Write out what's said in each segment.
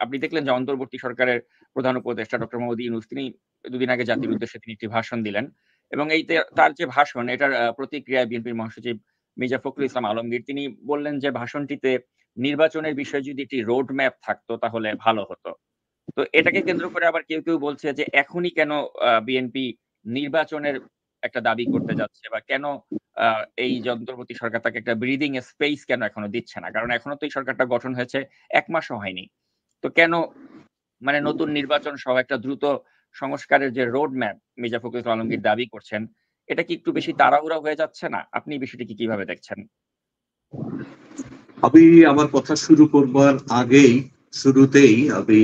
আপনি দেখলেন যে অন্তর্বর্তী সরকারের প্রধান উপদেষ্টা ডক্টর মোহাম্মদ ইউনূস তিনি দুদিন আগে জাতির উদ্দেশ্যে তিনি একটি ভাষণ দিলেন। এবং তার যে ভাষণ এটার প্রতিক্রিয়ায় বিএনপির মহাসচিব মির্জা ফখরুল ইসলাম আলমগীর তিনি বললেন যে ভাষণটিতে নির্বাচনের বিষয়ে যদি একটি রোড ম্যাপ থাকতো তাহলে ভালো হতো। তো এটাকে কেন্দ্র করে আবার কেউ বলছে যে এখনই কেন বিএনপি নির্বাচনের একটা দাবি করতে যাচ্ছে বা কেন আ এই যে অন্তর্বর্তী সরকার তাকে একটা ব্রিথিং স্পেস কেন এখনো দিচ্ছে না? কারণ এখনো তো এই সরকারটা গঠন হয়েছে ১ মাসও হয়নি। তো কেন মানে নতুন নির্বাচন সহ একটা দ্রুত সংস্কারের যে রোড ম্যাপ মির্জা ফখরুল ইসলাম আলমগীর দাবি করছেন, এটা কি একটু বেশি তাড়াহুড়া হয়ে যাচ্ছে না? আপনি এই বিষয়টিকে কিভাবে দেখছেন? আমি আমার কথা শুরু করবার আগেই শুরুতেই আমি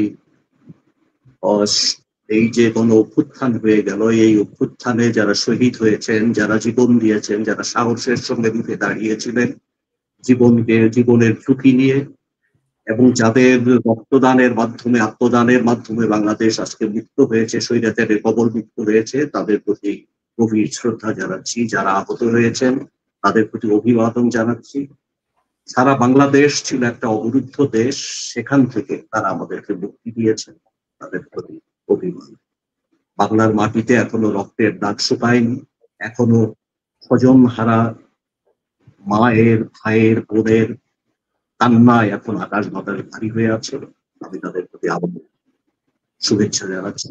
এই যে গণ অভ্যুত্থান হয়ে গেল, এই অভ্যুত্থানে যারা শহীদ হয়েছেন, যারা জীবন দিয়েছেন, যারা সাহসের সঙ্গে রুখে দাঁড়িয়েছিলেন জীবনের ঝুঁকি নিয়ে, এবং যাদের রক্তদানের মাধ্যমে আত্মদানের মাধ্যমে বাংলাদেশ আজকে মুক্ত হয়েছে, স্বৈরাচারের কবল মুক্ত হয়েছে, তাদের প্রতি গভীর শ্রদ্ধা জানাচ্ছি। যারা আহত হয়েছেন তাদের প্রতি অভিবাদন জানাচ্ছি। সারা বাংলাদেশ ছিল একটা অবরুদ্ধ দেশ, সেখান থেকে তারা আমাদেরকে মুক্তি দিয়েছেন, তাদের প্রতি অভিমান। বাংলার মাটিতে এখনো রক্তের দাগ শুকায়নি, এখনো স্বজন হারা মায়ের, ভাইয়ের, বোনের কান্নায় এখন আকাশ বাতাস ভারী হয়ে আছে। আমি তাদের প্রতি আবার শুভেচ্ছা জানাচ্ছি,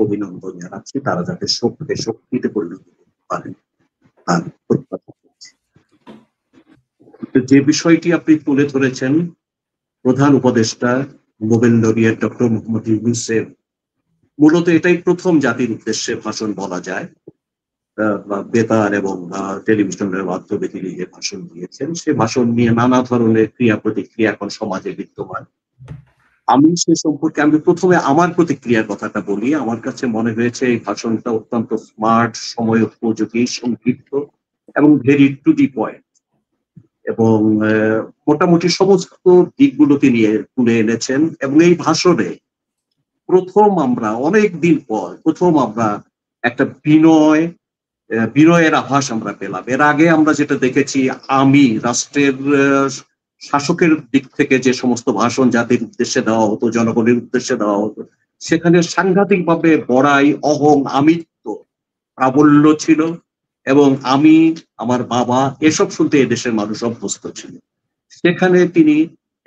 অভিনন্দন জানাচ্ছি। তারা যাতে শক্তিতে পরিণত করতে পারেন তার প্রত্যাশা করছি। যে বিষয়টি আপনি তুলে ধরেছেন, প্রধান উপদেষ্টা নোবেল লরিয়েট ডক্টর মোহাম্মদ ইউনূসের মূলত এটাই প্রথম জাতির উদ্দেশ্যে ভাষণ বলা যায়, বেতার এবং টেলিভিশনের মাধ্যমে তিনি যে ভাষণ দিয়েছেন, সে ভাষণ নিয়ে নানা ধরনের ক্রিয়া প্রতিক্রিয়া এখন সমাজে বিদ্যমান। আমি সে সম্পর্কে আমি প্রথমে আমার প্রতিক্রিয়ার কথাটা বলি। আমার কাছে মনে হয়েছে এই ভাষণটা অত্যন্ত স্মার্ট, সময় উপযোগী, সংক্ষিপ্ত এবং ভেরি টু দি পয়েন্ট, এবং মোটামুটি সমস্ত দিকগুলো তিনি তুলে এনেছেন। এবং এই ভাষণে অনেক দিন পর প্রথম আমরা একটা বিনয়ের আভাস আমরা পেলাম। এর আগে আমরা যেটা দেখেছি, আমি রাষ্ট্রের শাসকের দিক থেকে যে সমস্ত ভাষণ জাতির উদ্দেশ্যে দেওয়া হতো, জনগণের উদ্দেশ্যে দেওয়া হতো, সেখানে সাংঘাতিকভাবে বড়াই, অহং, আমিত্ব, প্রাবল্য ছিল। এবং আমি, আমার বাবা, এসব শুনতে এদেশের মানুষ অভ্যস্ত ছিল। সেখানে তিনি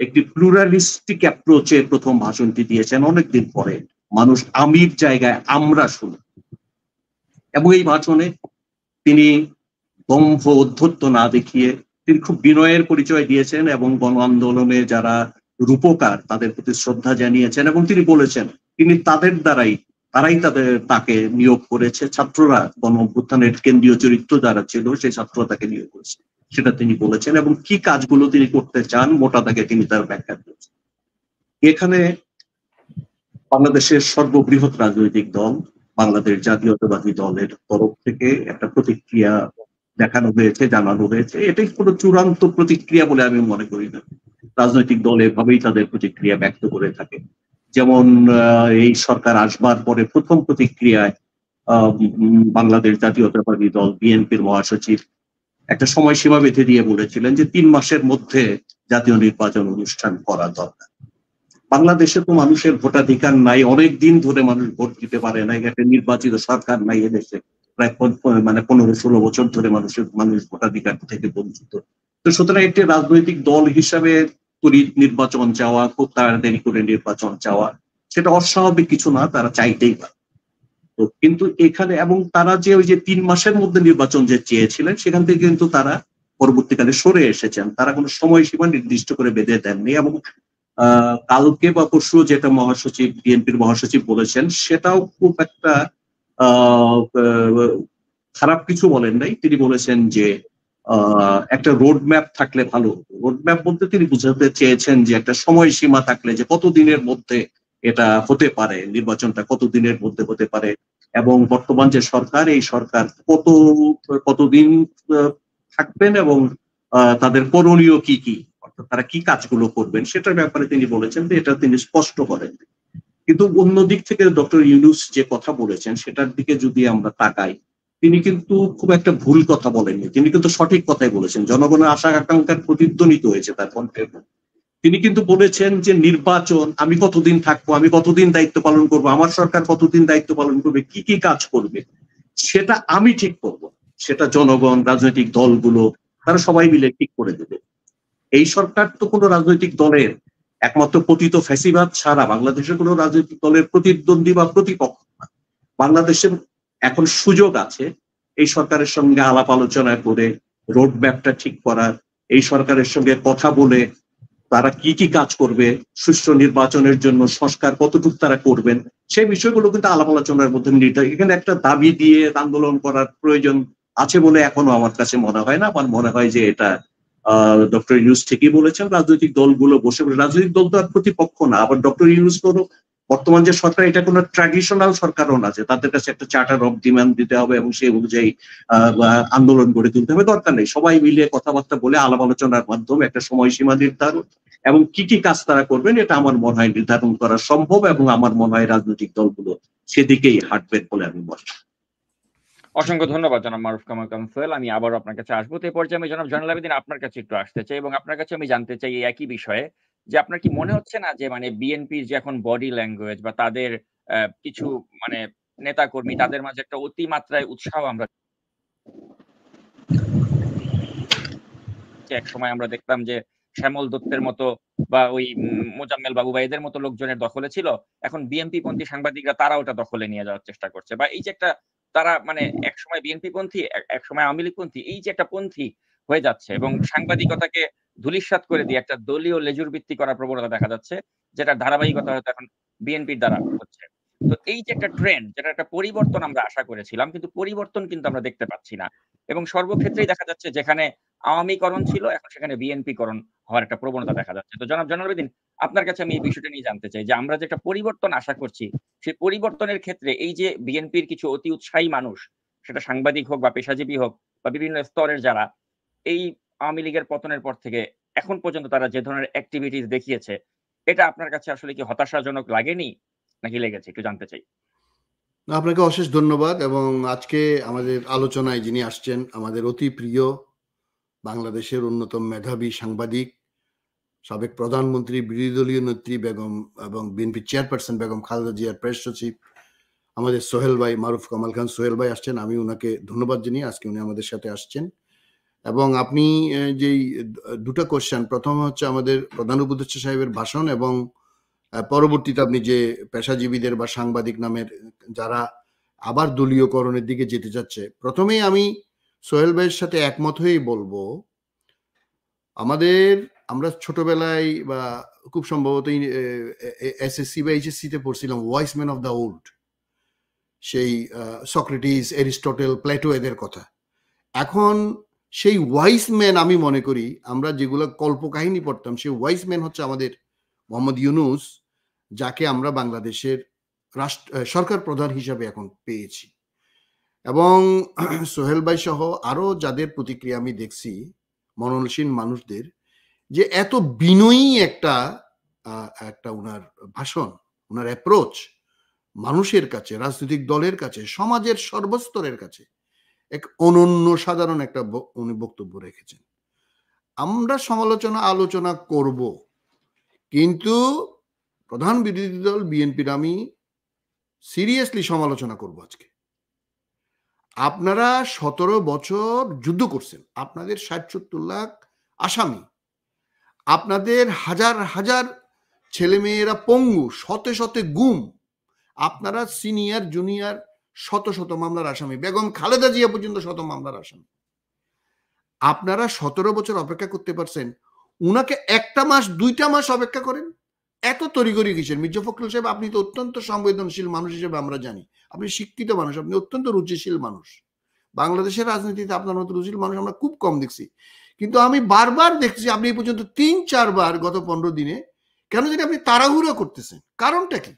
একটি প্লুরালিস্টিক অ্যাপ্রোচে প্রথম ভাষণটি দিয়েছেন অনেকদিন পরে। মানুষ আমির জায়গায় আমরা শুনি। এবং এই ভাষণে তিনি দম্ভ অধ্যত্ব না দেখিয়ে তিনি খুব বিনয়ের পরিচয় দিয়েছেন এবং গণ আন্দোলনে যারা রূপকার তাদের প্রতি শ্রদ্ধা জানিয়েছেন। এবং তিনি বলেছেন তিনি তারাই তাকে নিয়োগ করেছে, ছাত্ররা গণ অভ্যুত্থানের কেন্দ্রীয় চরিত্র যারা ছিল সেই ছাত্ররা তাকে নিয়োগ করেছে, সেটা তিনি বলেছেন। এবং কি কাজগুলো তিনি করতে চান মোটা দাগে তিনি তার ব্যাখ্যা দিয়েছেন। এখানে বাংলাদেশের সর্ববৃহৎ রাজনৈতিক দল বাংলাদেশ জাতীয়তাবাদী দলের তরফ থেকে একটা প্রতিক্রিয়া দেখানো হয়েছে, জানানো হয়েছে। এটাই কোনো চূড়ান্ত প্রতিক্রিয়া বলে আমি মনে করি না। রাজনৈতিক দল এভাবেই তাদের প্রতিক্রিয়া ব্যক্ত করে থাকে। যেমন এই সরকার আসবার পরে প্রথম প্রতিক্রিয়ায় বাংলাদেশ জাতীয়তাবাদী দল বিএনপির মহাসচিব একটা সময়সীমা বেঁধে দিয়ে বলেছিলেন যে 3 মাসের মধ্যে জাতীয় নির্বাচন অনুষ্ঠান করা দরকার। বাংলাদেশে তো মানুষের ভোটাধিকার নাই, অনেক দিন ধরে মানুষ ভোট দিতে পারে না, একটা নির্বাচিত সরকার নাই এদেশে, প্রায় 15-16 বছর ধরে মানুষ ভোটাধিকার থেকে বঞ্চিত। তো সুতরাং একটি রাজনৈতিক দল হিসাবে নির্বাচন চাওয়া, খুব তাড়াতাড়ি করে নির্বাচন চাওয়া, সেটা অস্বাভাবিক কিছু না, তারা চাইতেই পারে। তো কিন্তু এখানে এবং তারা যে ওই যে 3 মাসের মধ্যে নির্বাচন যে চেয়েছিলেন, সেখান থেকে কিন্তু তারা পরবর্তীকালে সরে এসেছেন। তারা কোনো সময়সীমা নির্দিষ্ট করে বেঁধে দেননি। এবং কালকে বা পরশু যেটা বিএনপির মহাসচিব বলেছেন, সেটাও খুব একটা খারাপ কিছু বলেন নাই। তিনি বলেছেন যে একটা রোড ম্যাপ থাকলে ভালো হতো। রোড ম্যাপ বলতে তিনি বুঝাতে চেয়েছেন যে একটা সময়সীমা থাকলে, যে কতদিনের মধ্যে এটা হতে পারে, নির্বাচনটা কতদিনের মধ্যে হতে পারে, এবং বর্তমান যে সরকার, এই সরকার কতদিন থাকবেন এবং তাদের করণীয় কি কি, অর্থাৎ তারা কি কাজগুলো করবেন, সেটার ব্যাপারে তিনি বলেছেন যে এটা তিনি স্পষ্ট করেন। কিন্তু অন্য দিক থেকে ডক্টর ইউনূস যে কথা বলেছেন সেটার দিকে যদি আমরা তাকাই, তিনি কিন্তু খুব একটা ভুল কথা বলেননি, তিনি কিন্তু সঠিক কথাই বলেছেন। জনগণের আশা আকাঙ্ক্ষার প্রতিধ্বনিত হয়েছে তার কণ্ঠের। তিনি কিন্তু বলেছেন যে নির্বাচন, আমি কতদিন থাকবো, আমি কতদিন দায়িত্ব পালন করব, আমার সরকার কতদিন দায়িত্ব পালন করবে, কি কি কাজ করবে সেটা আমি ঠিক করব, সেটা জনগণ, রাজনৈতিক দলগুলো তারা সবাই মিলে ঠিক করে দেবে। এই সরকার তো কোনো রাজনৈতিক দলের, একমাত্র পতিত ফ্যাসিবাদ ছাড়া বাংলাদেশের কোনো রাজনৈতিক দলের প্রতিদ্বন্দ্বী বা প্রতিপক্ষ না। বাংলাদেশের এখন সুযোগ আছে এই সরকারের সঙ্গে আলাপ আলোচনা করে রোড ম্যাপটা ঠিক করার, এই সরকারের সঙ্গে কথা বলে তারা কি কি কাজ করবে, সুষ্ঠু নির্বাচনের জন্য সংস্কার কতটুকু তারা করবেন, সেই বিষয়গুলো কিন্তু আলাপ আলোচনার মধ্যে নির্ধারিত। এখানে একটা দাবি দিয়ে আন্দোলন করার প্রয়োজন আছে বলে এখনো আমার কাছে মনে হয় না। আমার মনে হয় যে এটা ডক্টর ইউনূস ঠিকই বলেছেন, রাজনৈতিক দলগুলো বসে, রাজনৈতিক দল তো আর প্রতিপক্ষ না। আবার ডক্টর ইউনূস কোনো বর্তমান যে সরকার, এটা কোনো ট্র্যাডিশনাল সরকারও না যে তাদের কাছে একটা চার্টার অফ ডিমান্ড দিতে হবে এবং সেই অনুযায়ী আন্দোলন গড়ে তুলতে হবে, দরকার নেই। সবাই মিলিয়ে কথাবার্তা বলে আলাপ আলোচনার মাধ্যমে একটা সময়সীমা নির্ধারণ এবং কি কি কাজ তারা করবেন এটা আমার মনে হয় নির্ধারণ করা সম্ভব, এবং আমার মনে হয় রাজনৈতিক দলগুলো সেদিকেই হাঁটবেন বলে আমি মনে করি। অসংখ্য ধন্যবাদ জনাব মারুফ কামাল কামসুয়েল। আমি আবারও আপনার কাছে আসবো। তো এই পর্যায়ে আমি জনাব জয়নুল আবেদীন আপনার কাছে একটু আসতে চাই এবং আপনার কাছে আমি জানতে চাই এই একই বিষয়ে যে আপনার কি মনে হচ্ছে না যে মানে বিএনপির যে এখন বডি ল্যাঙ্গুয়েজ বা তাদের কিছু মানে নেতাকর্মী তাদের মাঝে একটা অতিমাত্রায় উৎসাহ আমরা একসময় আমরা দেখতাম যে শ্যামল দত্তের মতো বা ওই মোজাম্মেল বাবু বা এদের মতো লোকজনের দখলে ছিল। এখন বিএনপি পন্থী সাংবাদিকরা তারা ওটা দখলে নিয়ে যাওয়ার চেষ্টা করছে। বা এই যে একটা তারা মানে একসময় বিএনপি পন্থী, একসময় আওয়ামী লীগ পন্থী, এই যে একটা পন্থী হয়ে যাচ্ছে এবং সাংবাদিকতাকে ধূলিসাৎ করে দিয়ে একটা দলীয় লেজুর ভিত্তি করার প্রবণতা দেখা যাচ্ছে, যেটার ধারাবাহিকতা হয়তো এখন বিএনপির দ্বারা হচ্ছে। তো এই যে একটা ট্রেন্ড, যেটা একটা পরিবর্তন আমরা আশা করেছিলাম, কিন্তু পরিবর্তন কিন্তু আমরা দেখতে পাচ্ছি না। এবং সর্বক্ষেত্রেই দেখা যাচ্ছে যেখানে আওয়ামীকরণ ছিল এখন সেখানে বিএনপিকরণ হওয়ার একটা প্রবণতা দেখা যাচ্ছে। তো জনাব জয়নুল আবেদীন, আপনার কাছে আমি এই বিষয়টা নিয়ে জানতে চাই যে আমরা যে একটা পরিবর্তন আশা করছি, সেই পরিবর্তনের ক্ষেত্রে এই যে বিএনপির কিছু অতি উৎসাহী মানুষ, সেটা সাংবাদিক হোক বা পেশাজীবী হোক বা বিভিন্ন স্তরের যারা, এই আওয়ামী লীগের পতনের পর থেকে এখন পর্যন্ত তারা যে ধরনের এক্টিভিটিস দেখিয়েছে, এটা আপনার কাছে আসলে কি হতাশাজনক লাগেনি? নাকি লেগেছে? একটু জানতে চাই। আপনাকে অশেষ ধন্যবাদ। এবং আজকে আমাদের আলোচনায় যিনি আসছেন আমাদের অতি প্রিয় বাংলাদেশের অন্যতম মেধাবী সাংবাদিক, সাবেক প্রধানমন্ত্রী, বিরোধী দলীয় নেত্রী বেগম এবং বিএনপি চেয়ারপারসন বেগম খালেদা জিয়ার প্রেস সচিব আমাদের সোহেল ভাই, মারুফ কামাল খান সোহেল ভাই আসছেন। আমি ওনাকে ধন্যবাদ জানিয়ে আজকে উনি আমাদের সাথে আসছেন। এবং আপনি যেই দুটা কোশ্চেন, প্রথম হচ্ছে আমাদের প্রধান উপদেষ্টা সাহেবের ভাষণ এবং পরবর্তীতে আপনি যে পেশাজীবীদের বা সাংবাদিক নামের যারা আবার দলীয়করণের দিকে যেতে যাচ্ছে, প্রথমেই আমি সোহেল ভাইয়ের সাথে একমত হয়েই বলবো, আমরা ছোটবেলায় বা খুব সম্ভবত এসএসসি বা এইচএসসি তে পড়ছিলাম wise man of the old, সেই সক্রেটিস, এরিস্টটল, প্লেটো এদের কথা। এখন সেই ওয়াইস ম্যান আমি মনে করি আমরা যেগুলো কল্পকাহিনী পড়তাম, সেই ওয়াইস ম্যান হচ্ছে আমাদের মোহাম্মদ ইউনূস, যাকে আমরা বাংলাদেশের সরকার প্রধান হিসাবে এখন পেয়েছি। এবং সোহেল ভাই সহ আরো যাদের প্রতিক্রিয়া আমি দেখছি, মননশীল মানুষদের, যে এত বিনয়ী একটা ওনার ভাষণ, ওনার অ্যাপ্রোচ মানুষের কাছে, রাজনৈতিক দলের কাছে, সমাজের সর্বস্তরের কাছে এক অনন্য সাধারণ একটা উনি বক্তব্য রেখেছেন। আমরা আলোচনা করব, কিন্তু প্রধান বিরোধী দল বিএনপির আমি সিরিয়াসলি সমালোচনা করব আজকে। আপনারা 17 বছর যুদ্ধ করছেন, আপনাদের 60-70 লাখ আসামি, আপনাদের হাজার হাজার ছেলেমেয়েরা পঙ্গু, শতে শতে গুম, আপনারা সিনিয়র জুনিয়র শত শত মামলার আসামি, বেগম খালেদা জিয়া পর্যন্ত শত মামলার আসামি। আপনারা 17 বছর অপেক্ষা করতে পারছেন, উনাকে 1টা মাস 2টা মাস অপেক্ষা করেন। এত তড়িঘড়ি কিসের? মির্জা ফখরুল সাহেব, আপনি তো অত্যন্ত সংবেদনশীল মানুষ হিসেবে আমরা জানি, আপনি শিক্ষিত মানুষ, আপনি অত্যন্ত রুচিশীল মানুষ। বাংলাদেশের রাজনীতিতে আপনার মতো রুচিশীল মানুষ আমরা খুব কম দেখছি, কিন্তু আমি বারবার দেখছি আপনি এই পর্যন্ত 3-4 বার গত 15 দিনে কেন জানি আপনি তাড়াহুড়ো করতেছেন। কারণটা কি?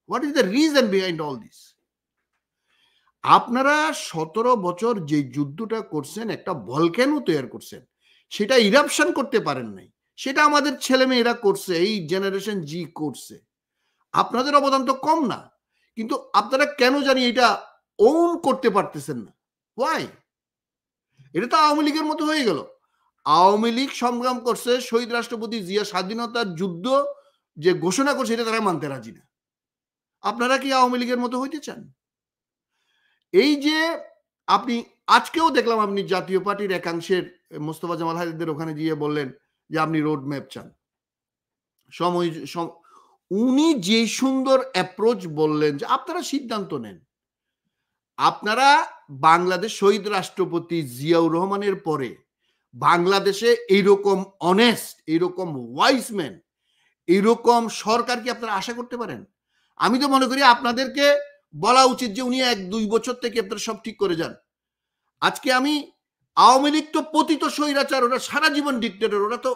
What is the reason behind all this? আপনারা 17 বছর যে যুদ্ধটা করছেন, একটা ভলক্যানো তৈরি করছেন, সেটা ইরাপশন করতে পারেন নাই। সেটা আমাদের ছেলে মেয়েরা করছে, এই জেনারেশন জি করছে। আপনাদের অবদান তো কম না, কিন্তু আপনারা কেন জানি এটা ওন করতে পারতেছেন না। ওয়াই? এটা তো আওয়ামী লীগের মতো হয়ে গেল। আওয়ামী লীগ সংগ্রাম করছে, শহীদ রাষ্ট্রপতি জিয়া স্বাধীনতার যুদ্ধ যে ঘোষণা করছে এটা তারা মানতে রাজি না। আপনারা কি আওয়ামী লীগের মতো হইতে চান? এই যে আপনি আজকেও দেখলাম আপনি জাতীয় পার্টির একাংশের মোস্তফা জামাল হায়দারদের ওখানে গিয়ে বললেন যে আপনি রোড ম্যাপ চান। উনি যে সুন্দর অ্যাপ্রোচ বললেন যে আপনারা সিদ্ধান্ত নেন, আপনারা বাংলাদেশ শহীদ রাষ্ট্রপতি জিয়াউর রহমানের পরে বাংলাদেশে এইরকম অনেস্ট, এইরকম ওয়াইসম্যান, এইরকম সরকার কি আপনারা আশা করতে পারেন? আমি তো মনে করি আপনাদেরকে বলা উচিত যে উনি 1-2 বছর থেকে আপনারা সব ঠিক করে যান। আজকে আমি আওয়ামী লীগ তো পতিত স্বৈরাচার, ওরা সারা জীবন ডিক্টেটর, ওরা তো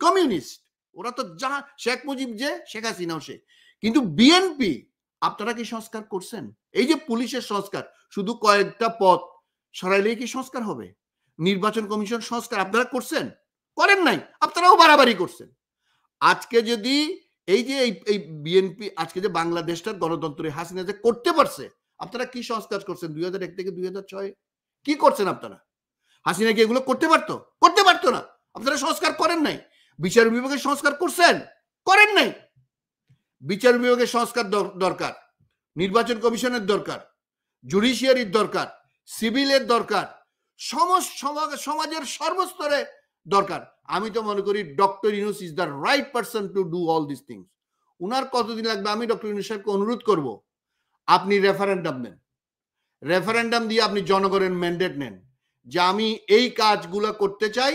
কমিউনিস্ট, ওরা তো যা শেখ মুজিব যে শেখ হাসিনাও সে। কিন্তু বিএনপি আপনারা কি সংস্কার করছেন? এই যে পুলিশের সংস্কার, শুধু কয়েকটা পদ সরাইলেই কি সংস্কার হবে? নির্বাচন কমিশন সংস্কার আপনারা করছেন? করেন নাই, আপনারাও বাড়াবাড়ি করছেন। আজকে যদি এই যে এই বিএনপি আজকে যে বাংলাদেশটার গণতন্ত্রে হাসিনা যে করতে পারছে, আপনারা কি সংস্কার করছেন 2001 থেকে 2006? কি করছেন আপনারা? হাসিনা কি এগুলো করতে পারতো? করতে পারতো না। আপনারা সংস্কার করেন নাই। বিচার বিভাগের সংস্কার করছেন? করেন নাই। বিচার বিভাগের সংস্কার দরকার, নির্বাচন কমিশনের দরকার, জুডিশিয়ারির দরকার, সিভিলের দরকার, সমাজের সর্বস্তরে দরকার। আমি তো মনে করি doctor Yunus is the right person to do all this things. উনার কতদিন লাগবে? আমি ডক্টর ইউনূস সাহেবকে অনুরোধ করব, আপনি রেফারেন্ডাম নেন, রেফারেন্ডাম দিয়ে আপনি জনগণের ম্যান্ডেট নেন যে আমি এই কাজগুলো করতে চাই।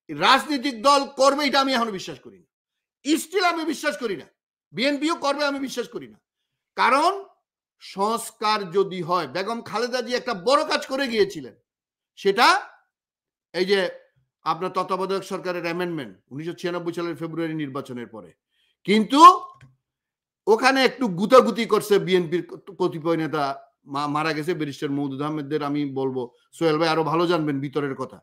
রাজনৈতিক দল করবে এটা আমি এখনো বিশ্বাস করি না, স্টিল আমি বিশ্বাস করি না। বিএনপিও করবে আমি বিশ্বাস করি না। কারণ সংস্কার যদি হয়, বেগম খালেদা জি একটা বড় কাজ করে গিয়েছিলেন, সেটা এই যে আপনার তত্ত্বাবধায়ক সরকারের অ্যামেন্ডমেন্ট 1996 সালের ফেব্রুয়ারি নির্বাচনের পরে। কিন্তু ওখানে একটু গুতাগুতি করছে বিএনপির কতিপয় নেতা, মারা গেছে ব্যারিস্টার মওদুদ আহমেদদের আমি বলবো, সোহেল ভাই আরো ভালো জানবেন ভিতরের কথা।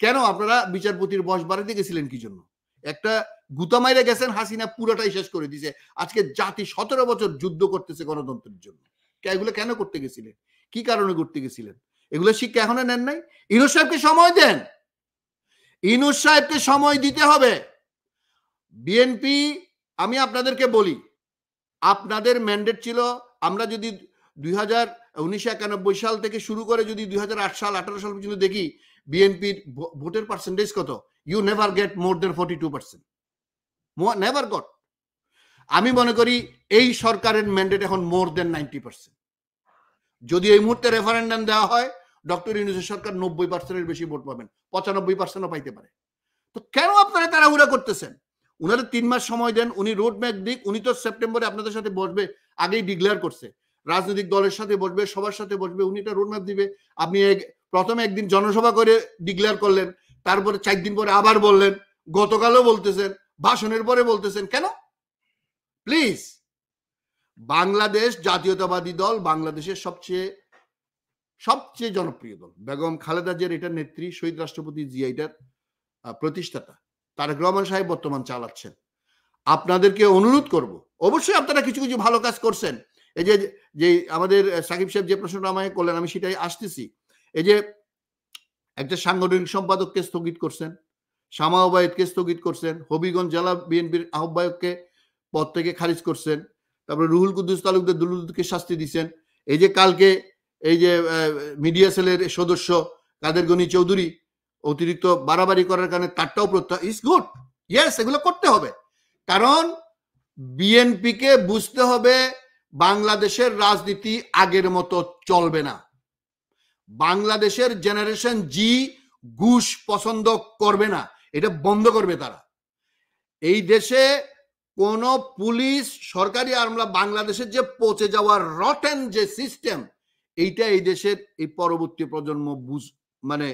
কেন আপনারা বিচারপতির বয়স বাড়াতে গেছিলেন কি জন্য? একটা গুতা মাইরে গেছেন, হাসিনা পুরোটাই শেষ করে দিয়েছে। আজকে জাতি 17 বছর যুদ্ধ করতেছে গণতন্ত্রের জন্য। এগুলো কেন করতে গেছিলেন? কি কারণে করতে গেছিলেন? এগুলো শিক্ষা এখনো নেন নাই। ইউনূস সাহেবকে সময় দেন, ইউনূস সাহেবকে সময় দিতে হবে। বিএনপি, আমি আপনাদেরকে বলি, আপনাদের ম্যান্ডেট ছিল আমরা যদি 1991 সাল থেকে শুরু করে যদি 2008 সাল 18 সাল পর্যন্ত দেখি, বিএনপির ভোটের পার্সেন্টেজ কত? You never get more than 42%, never got. আমি মনে করি এই সরকারের ম্যান্ডেট এখন মোর দেন 90%। যদি এই মুহূর্তে রেফারেন্ডাম দেওয়া হয়, ডক্টর ইউনূসের সরকার 90%-এর বেশি ভোট পাবেন, 95%ও পাইতে পারে। তো কেন আপনারা তাড়াহুড়া করতেছেন? উনারা 3 মাস সময় দেন, উনি রোড ম্যাপ দিক। উনি তো সেপ্টেম্বরে আপনাদের সাথে বসবে, আগেই ডিক্লেয়ার করছে, রাজনৈতিক দলের সাথে বসবে, সবার সাথে বসবে, উনি একটা রোড ম্যাপ দিবে। আপনি প্রথমে একদিন জনসভা করে ডিক্লেয়ার করলেন, তারপরে 4 দিন পরে আবার বললেন, গতকালও বলতেছেন, ভাষণের পরে বলতেছেন। কেন? প্লিজ, বাংলাদেশ জাতীয়তাবাদী দল বাংলাদেশের সবচেয়ে জনপ্রিয় দল। বেগম খালেদা জিয়ার এটার নেত্রী, শহীদ রাষ্ট্রপতি জিয়া এটার প্রতিষ্ঠাতা তারেক রহমান সাহেব বর্তমান চালাচ্ছেন। আপনাদেরকে অনুরোধ করব, অবশ্যই আপনারা কিছু কিছু ভালো কাজ করছেন। এই যে আমাদের সাকিব সাহেব যে প্রশ্নটা আমায় করলেন, আমি সেটাই আসতেছি। এই যে একটা সাংগঠনিক সম্পাদককে স্থগিত করছেন, শামা ওবায়েদকে স্থগিত করছেন, হবিগঞ্জ জেলা বিএনপির আহ্বায়ককে পদ থেকে খারিজ করছেন, তারপরে রুহুল কুদ্দুস তালুকদার দুলুদকে শাস্তি দিচ্ছেন। এই যে কালকে এই যে মিডিয়া সেলের সদস্য কাদের গনি চৌধুরী অতিরিক্ত বাড়াবাড়ি করার কারণে তারটাও প্রত্যাহার। ইজ গুড, ইয়েস, এগুলো করতে হবে। কারণ বিএনপিকে বুঝতে হবে বাংলাদেশের রাজনীতি আগের মতো চলবে না। বাংলাদেশের জেনারেশন জি ঘুষ পছন্দ করবে না, এটা বন্ধ করবে তারা। এই দেশে কোন পুলিশ, সরকারি আমলা, বাংলাদেশের যে পচে যাওয়ার রটেন যে সিস্টেম, এইটা এই দেশের এই পরবর্তী প্রজন্ম মানে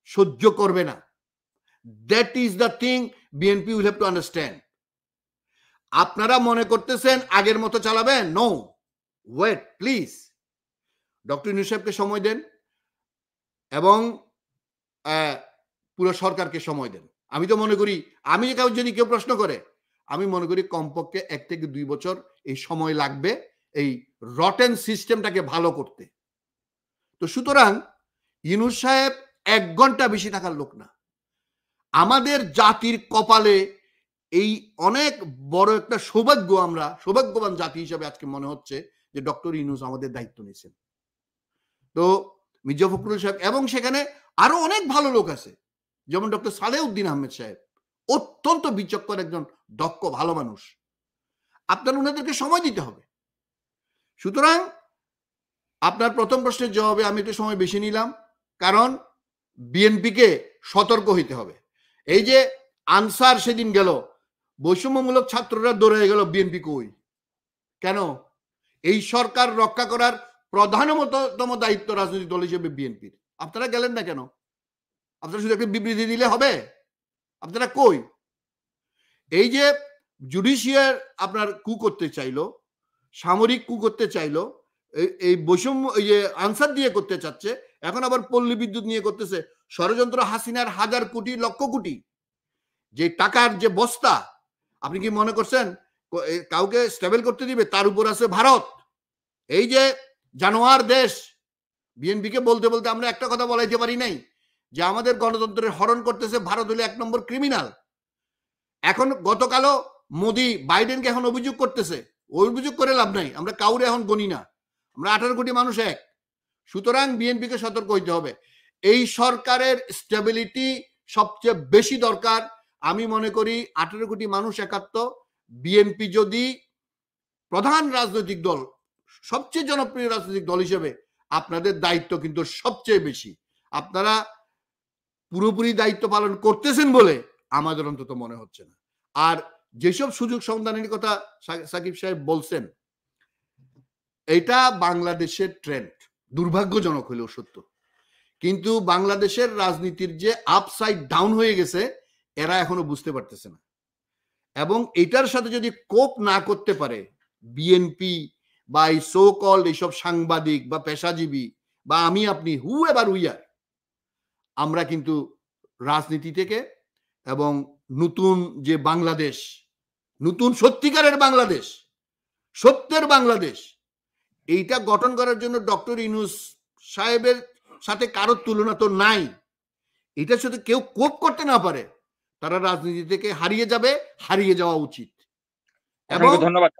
সহ্য করবে না। That is the thing BNP will have to understand. আপনারা মনে করতেছেন আগের মতো চালাবেন? No, wait please. Doctor Yunus সাহেবকে সময় দেন এবং পুরো সরকারকে সময় দেন। আমি তো মনে করি, আমি যদি কেউ প্রশ্ন করে, আমি মনে করি কমপক্ষে 1 থেকে 2 বছর এই সময় লাগবে এই রটেন সিস্টেমটাকে ভালো করতে। তো সুতরাং ইউনূস সাহেব 1 ঘন্টা বেশি থাকার লোক না। আমাদের জাতির কপালে এই অনেক বড় একটা সৌভাগ্য, আমরা সৌভাগ্যবান জাতি হিসেবে আজকে মনে হচ্ছে যে ডক্টর ইউনূস আমাদের দায়িত্ব নিয়েছেন। তো মির্জা ফখরুল সাহেব এবং সেখানে আরো অনেক ভালো লোক আছে, যেমন ডক্টর সালেউদ্দিন আহমেদ সাহেব, অত্যন্ত বিচক্ষণ একজন দক্ষ ভালো মানুষ। আপনার ওনাদেরকে সময় দিতে হবে। সুতরাং আপনার প্রথম প্রশ্নের জবাবে আমি একটু সময় বেশি নিলাম, কারণ বিএনপিকে সতর্ক হইতে হবে। এই যে আনসার সেদিন গেল, বৈষম্যমূলক ছাত্ররা দৌড়ে গেল, বিএনপি কই? কেন? এই সরকার রক্ষা করার প্রধানতম দায়িত্ব রাজনৈতিক দল হিসেবে বিএনপির। আপনারা গেলেন না কেন? আপনারা শুধু একটা বিবৃতি দিলে হবে? আপনারা কই? এই যে জুডিশিয়ার আপনার কু করতে চাইলো, সামরিক কু করতে চাইলো, এই বৈষম্য এই যে আনসার দিয়ে করতে চাচ্ছে, এখন আবার পল্লী বিদ্যুৎ নিয়ে করতেছে। ষড়যন্ত্র হাসিনার হাজার কোটি লক্ষ কোটি যে টাকার যে বস্তা, আপনি কি মনে করছেন কাউকে স্টেবল করতে দিবে? তার উপর আছে ভারত, এই যে জানোয়ার দেশ। বিএনপিকে বলতে বলতে আমরা একটা কথা বলাইতে পারি নাই যে আমাদের গণতন্ত্রের হরণ করতেছে ভারত, হলে 1 নম্বর ক্রিমিনাল। এখন গতকালও মোদি বাইডেনকে এখন অভিযোগ করতেছে, ওই অভিযোগ করে লাভ নাই, আমরা কাউরে এখন গণি না, আমরা 18 কোটি মানুষ এক। সুতরাং বিএনপিকে সতর্ক হইতে হবে। এই সরকারের স্টেবিলিটি সবচেয়ে বেশি দরকার। আমি মনে করি 18 কোটি মানুষ একাত্ম, বিএনপি যদি প্রধান রাজনৈতিক দল, সবচেয়ে জনপ্রিয় রাজনৈতিক দল হিসেবে আপনাদের দায়িত্ব কিন্তু সবচেয়ে বেশি। আপনারা পুরোপুরি দায়িত্ব পালন করতেছেন বলে আমাদের অন্তত মনে হচ্ছে না। আর যেসব সুযোগ সন্ধানের কথা সাকিব সাহেব বলছেন, এটা বাংলাদেশের ট্রেন্ড, দুর্ভাগ্যজনক হলেও সত্য। কিন্তু বাংলাদেশের রাজনীতির যে আপসাইড ডাউন হয়ে গেছে, এরা এখনো বুঝতে পারতেছে না। এবং এটার সাথে যদি কোপ না করতে পারে বিএনপি বা এই সো কল্ড এইসব সাংবাদিক বা পেশাজীবী বা আমি আপনি, হু এভার উই আর, আমরা কিন্তু রাজনীতি থেকে এবং নতুন যে বাংলাদেশ, নতুন সত্যিকারের বাংলাদেশ, সত্যের বাংলাদেশ, এইটা গঠন করার জন্য ডক্টর ইউনূস সাহেবের সাথে কারোর তুলনা তো নাই। এটার সাথে কেউ কোপ করতে না পারে, তারা রাজনীতি থেকে হারিয়ে যাবে, হারিয়ে যাওয়া উচিত। এবং ধন্যবাদ।